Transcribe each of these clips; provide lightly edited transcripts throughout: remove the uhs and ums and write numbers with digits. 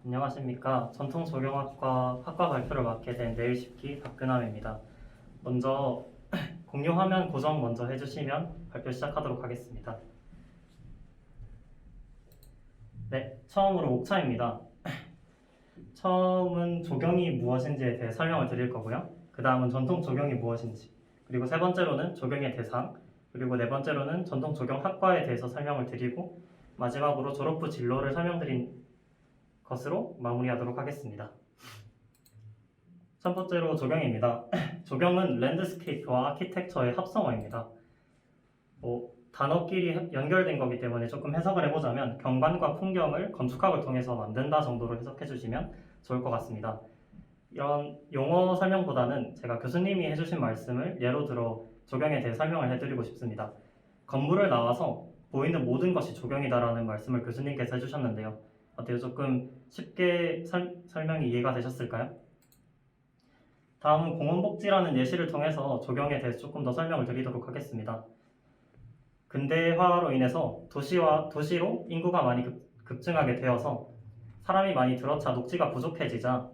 안녕하십니까. 전통조경학과 학과 발표를 맡게 된 내일십기 박근함입니다. 먼저 공유 화면 고정 먼저 해주시면 발표 시작하도록 하겠습니다. 네, 처음으로 목차입니다. 처음은 조경이 무엇인지에 대해 설명을 드릴 거고요. 그 다음은 전통조경이 무엇인지, 그리고 세 번째로는 조경의 대상, 그리고 네 번째로는 전통조경학과에 대해서 설명을 드리고, 마지막으로 졸업후 진로를 설명드린 것으로 마무리하도록 하겠습니다. 첫 번째로 조경입니다. 조경은 랜드스케이프와 아키텍처의 합성어입니다. 단어끼리 연결된 거기 때문에 조금 해석을 해보자면 경관과 풍경을 건축학을 통해서 만든다 정도로 해석해 주시면 좋을 것 같습니다. 이런 용어 설명보다는 제가 교수님이 해주신 말씀을 예로 들어 조경에 대해 설명을 해드리고 싶습니다. 건물을 나와서 보이는 모든 것이 조경이다라는 말씀을 교수님께서 해주셨는데요. 어때요? 조금 쉽게 설명이 이해가 되셨을까요? 다음은 공원복지라는 예시를 통해서 조경에 대해서 조금 더 설명을 드리도록 하겠습니다. 근대화로 인해서 도시로 인구가 많이 급증하게 되어서 사람이 많이 들어차 녹지가 부족해지자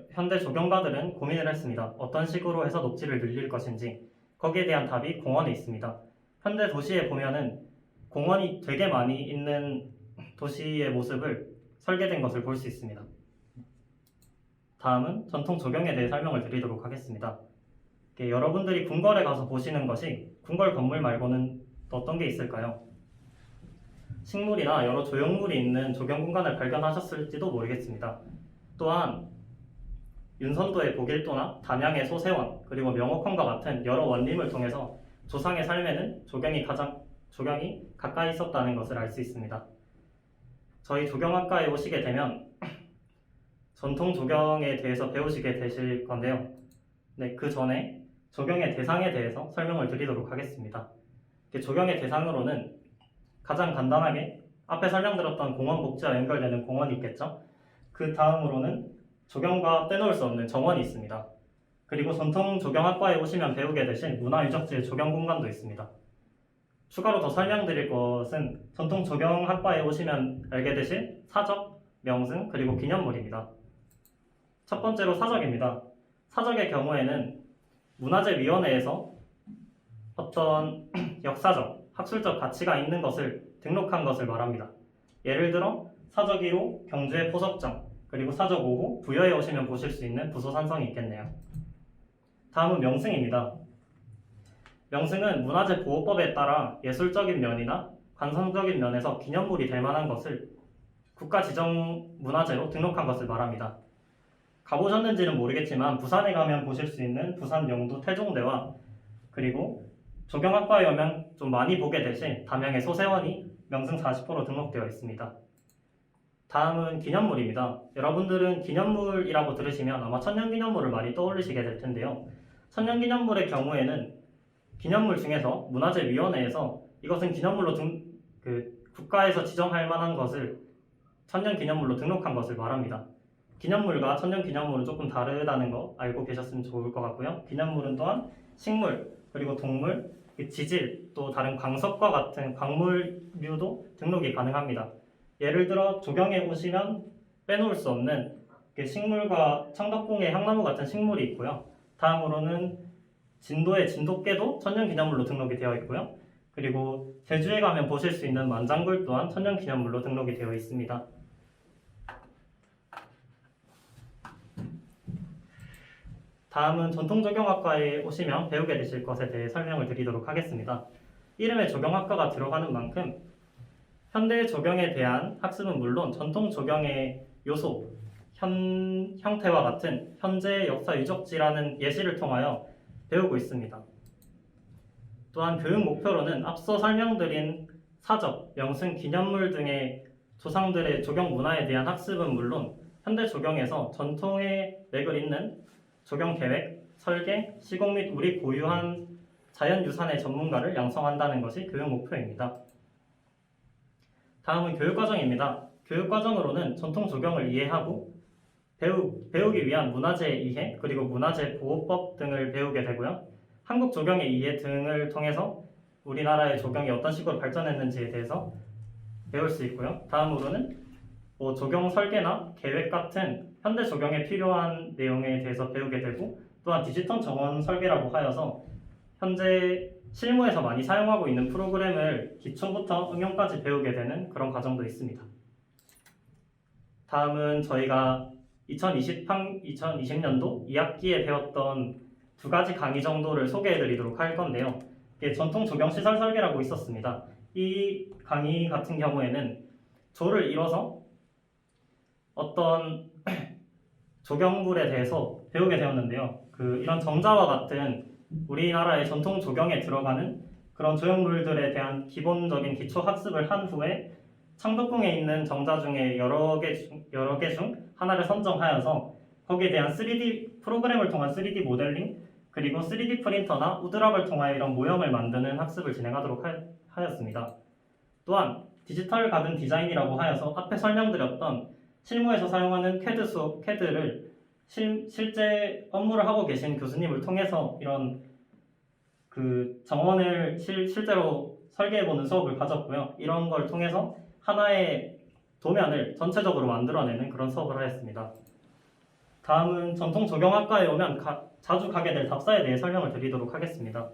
현대 조경가들은 고민을 했습니다. 어떤 식으로 해서 녹지를 늘릴 것인지. 거기에 대한 답이 공원에 있습니다. 현대 도시에 보면은 공원이 되게 많이 있는 도시의 모습을 설계된 것을 볼 수 있습니다. 다음은 전통 조경에 대해 설명을 드리도록 하겠습니다. 여러분들이 궁궐에 가서 보시는 것이 궁궐 건물 말고는 어떤 게 있을까요? 식물이나 여러 조형물이 있는 조경 공간을 발견하셨을지도 모르겠습니다. 또한 윤선도의 보길도나 담양의 소세원, 그리고 명옥황과 같은 여러 원림을 통해서 조상의 삶에는 조경이 가까이 있었다는 것을 알 수 있습니다. 저희 조경학과에 오시게 되면 전통 조경에 대해서 배우시게 되실 건데요. 네, 그 전에 조경의 대상에 대해서 설명을 드리도록 하겠습니다. 조경의 대상으로는 가장 간단하게 앞에 설명드렸던 공원 복지와 연결되는 공원이 있겠죠. 그 다음으로는 조경과 떼놓을 수 없는 정원이 있습니다. 그리고 전통 조경학과에 오시면 배우게 되신 문화유적지의 조경 공간도 있습니다. 추가로 더 설명드릴 것은 전통 조경학과에 오시면 알게 되실 사적, 명승, 그리고 기념물입니다. 첫 번째로 사적입니다. 사적의 경우에는 문화재위원회에서 어떤 역사적, 학술적 가치가 있는 것을 등록한 것을 말합니다. 예를 들어 사적 1호 경주의 포석정, 그리고 사적 5호 부여에 오시면 보실 수 있는 부소산성이 있겠네요. 다음은 명승입니다. 명승은 문화재보호법에 따라 예술적인 면이나 관성적인 면에서 기념물이 될 만한 것을 국가 지정 문화재로 등록한 것을 말합니다. 가보셨는지는 모르겠지만 부산에 가면 보실 수 있는 부산 영도 태종대와 그리고 조경학과에 오면 좀 많이 보게 되신 담양의 소세원이 명승 40호로 등록되어 있습니다. 다음은 기념물입니다. 여러분들은 기념물이라고 들으시면 아마 천년기념물을 많이 떠올리시게 될 텐데요. 천년기념물의 경우에는 기념물 중에서 문화재위원회에서 이것은 기념물로 국가에서 지정할 만한 것을 천년기념물로 등록한 것을 말합니다. 기념물과 천년기념물은 조금 다르다는 거 알고 계셨으면 좋을 것 같고요. 기념물은 또한 식물, 그리고 동물, 지질, 또 다른 광석과 같은 광물류도 등록이 가능합니다. 예를 들어 조경에 오시면 빼놓을 수 없는 식물과 청덕궁의 향나무 같은 식물이 있고요. 다음으로는 진도의 진돗개도 천년기념물로 등록이 되어 있고요. 그리고 제주에 가면 보실 수 있는 만장굴 또한 천년기념물로 등록이 되어 있습니다. 다음은 전통조경학과에 오시면 배우게 되실 것에 대해 설명을 드리도록 하겠습니다. 이름에 조경학과가 들어가는 만큼 현대 조경에 대한 학습은 물론 전통 조경의 요소, 형태와 같은 현재 역사 유적지라는 예시를 통하여 배우고 있습니다. 또한 교육 목표로는 앞서 설명드린 사적, 명승, 기념물 등의 조상들의 조경 문화에 대한 학습은 물론 현대 조경에서 전통의 맥을 잇는 조경 계획, 설계, 시공 및 우리 고유한 자연유산의 전문가를 양성한다는 것이 교육 목표입니다. 다음은 교육과정입니다. 교육과정으로는 전통 조경을 이해하고 배우기 위한 문화재 이해, 그리고 문화재 보호법 등을 배우게 되고요. 한국 조경의 이해 등을 통해서 우리나라의 조경이 어떤 식으로 발전했는지에 대해서 배울 수 있고요. 다음으로는 조경 설계나 계획 같은 현대 조경에 필요한 내용에 대해서 배우게 되고, 또한 디지털 정원 설계라고 하여서 현재 실무에서 많이 사용하고 있는 프로그램을 기초부터 응용까지 배우게 되는 그런 과정도 있습니다. 다음은 저희가 2020년도 2학기에 배웠던 두 가지 강의 정도를 소개해 드리도록 할 건데요. 이게 전통 조경 시설 설계라고 있었습니다. 이 강의 같은 경우에는 조를 이뤄서 어떤 조경물에 대해서 배우게 되었는데요. 이런 정자와 같은 우리나라의 전통 조경에 들어가는 그런 조형물들에 대한 기본적인 기초 학습을 한 후에 창덕궁에 있는 정자 중에 여러 개 중 하나를 선정하여서 거기에 대한 3D 프로그램을 통한 3D 모델링, 그리고 3D 프린터나 우드락을 통하여 이런 모형을 만드는 학습을 진행하도록 하였습니다. 또한 디지털 가든 디자인이라고 하여서 앞에 설명드렸던 실무에서 사용하는 CAD를 실제 업무를 하고 계신 교수님을 통해서 이런 정원을 실제로 설계해보는 수업을 가졌고요. 이런 걸 통해서 하나의 도면을 전체적으로 만들어내는 그런 수업을 하였습니다. 다음은 전통 조경학과에 오면 자주 가게 될 답사에 대해 설명을 드리도록 하겠습니다.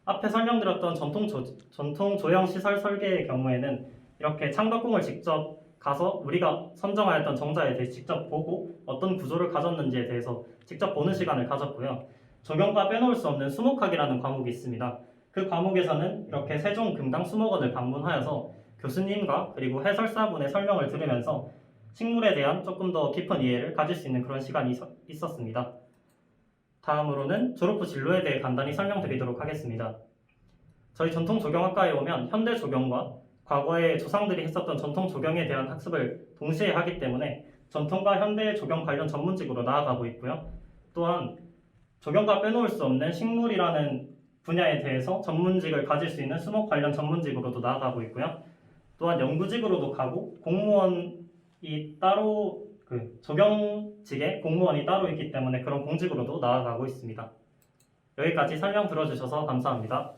앞에 설명드렸던 전통 조형 시설 설계의 경우에는 이렇게 창덕궁을 직접 가서 우리가 선정하였던 정자에 대해 직접 보고 어떤 구조를 가졌는지에 대해서 직접 보는 시간을 가졌고요. 조경과 빼놓을 수 없는 수목학이라는 과목이 있습니다. 그 과목에서는 이렇게 세종금당 수목원을 방문하여서 교수님과 그리고 해설사분의 설명을 들으면서 식물에 대한 조금 더 깊은 이해를 가질 수 있는 그런 시간이 있었습니다. 다음으로는 졸업 후 진로에 대해 간단히 설명드리도록 하겠습니다. 저희 전통 조경학과에 오면 현대 조경과 과거에 조상들이 했었던 전통 조경에 대한 학습을 동시에 하기 때문에 전통과 현대 조경 관련 전문직으로 나아가고 있고요. 또한 조경과 빼놓을 수 없는 식물이라는 분야에 대해서 전문직을 가질 수 있는 수목 관련 전문직으로도 나아가고 있고요. 또한 연구직으로도 가고 공무원이 따로 조경직에 공무원이 따로 있기 때문에 그런 공직으로도 나아가고 있습니다. 여기까지 설명 들어주셔서 감사합니다.